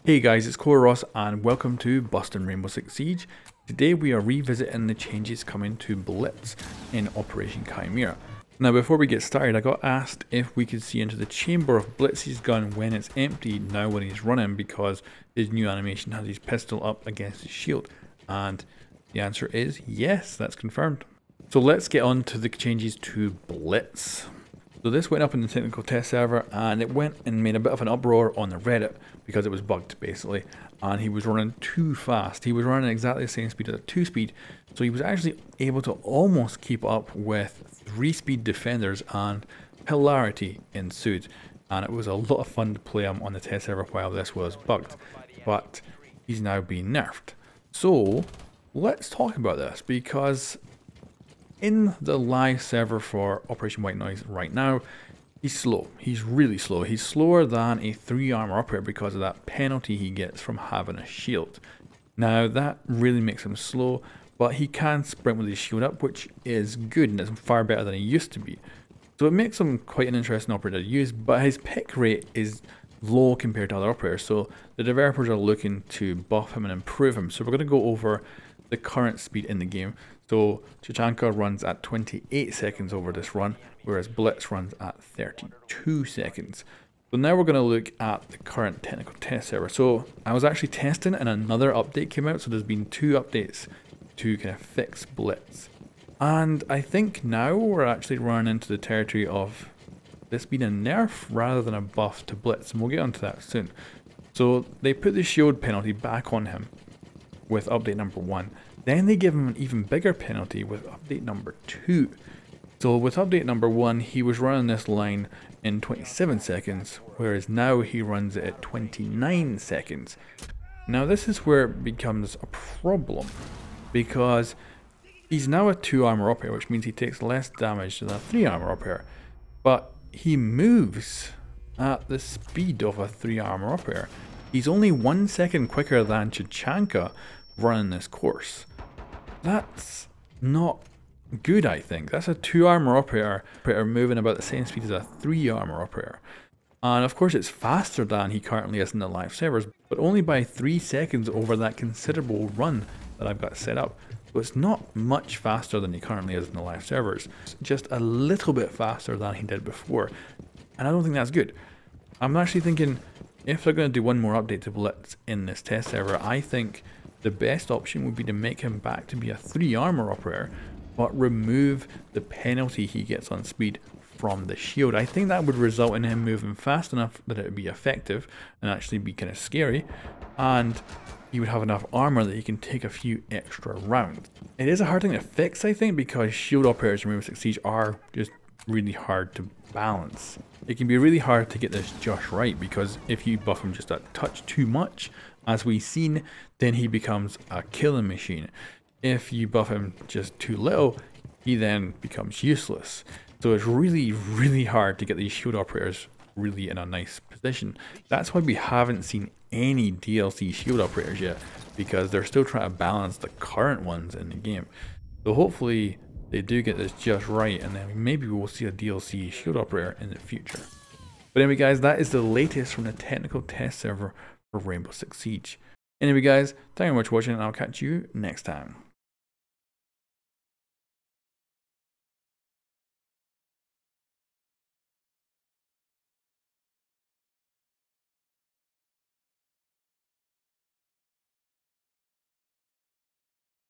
Hey guys, it's Ross and welcome to Bustin' Rainbow Six Siege. Today we are revisiting the changes coming to Blitz in Operation Chimera. Now before we get started, I got asked if we could see into the chamber of Blitz's gun when it's empty now when he's running, because his new animation has his pistol up against his shield. And the answer is yes, that's confirmed. So let's get on to the changes to Blitz. So this went up in the technical test server and it went and made a bit of an uproar on the Reddit because it was bugged basically, and he was running too fast. He was running exactly the same speed as a 2-speed, so he was actually able to almost keep up with 3-speed defenders, and hilarity ensued. And it was a lot of fun to play him on the test server while this was bugged, but he's now being nerfed. So let's talk about this, because in the live server for Operation White Noise right now, he's slow. He's really slow. He's slower than a 3 armor operator because of that penalty he gets from having a shield. Now that really makes him slow, but he can sprint with his shield up, which is good and it's far better than he used to be. So it makes him quite an interesting operator to use, but his pick rate is low compared to other operators, so the developers are looking to buff him and improve him. So we're going to go over the current speed in the game. So Chimera runs at 28 seconds over this run, whereas Blitz runs at 32 seconds. So now we're going to look at the current technical test server. So I was actually testing and another update came out, so there's been 2 updates to kind of fix Blitz. And I think now we're actually running into the territory of this being a nerf rather than a buff to Blitz, and we'll get onto that soon. So they put the shield penalty back on him with update number 1. Then they give him an even bigger penalty with update number 2. So with update number 1, he was running this line in 27 seconds, whereas now he runs it at 29 seconds. Now this is where it becomes a problem, because he's now a 2 armor operator, which means he takes less damage than a 3 armor operator. But he moves at the speed of a 3 armor operator. He's only 1 second quicker than Chimera running this course. That's not good, I think. That's a 2 armor operator moving about the same speed as a 3 armor operator. And of course it's faster than he currently is in the live servers, but only by 3 seconds over that considerable run that I've got set up. So it's not much faster than he currently is in the live servers. It's just a little bit faster than he did before. And I don't think that's good. I'm actually thinking if they're going to do one more update to Blitz in this test server, I think the best option would be to make him back to be a 3 armor operator, but remove the penalty he gets on speed from the shield. I think that would result in him moving fast enough that it would be effective and actually be kind of scary, and he would have enough armor that he can take a few extra rounds. It is a hard thing to fix, I think, because shield operators in Rainbow Six Siege are just really hard to balance. It can be really hard to get this just right, because if you buff him just a touch too much, as we've seen, then he becomes a killing machine. If you buff him just too little, he then becomes useless. So it's really, really hard to get these shield operators really in a nice position. That's why we haven't seen any DLC shield operators yet, because they're still trying to balance the current ones in the game. So hopefully they do get this just right, and then maybe we'll see a DLC shield operator in the future. But anyway guys, that is the latest from the technical test server for Rainbow Six Siege. Anyway guys, thank you very much for watching, and I'll catch you next time.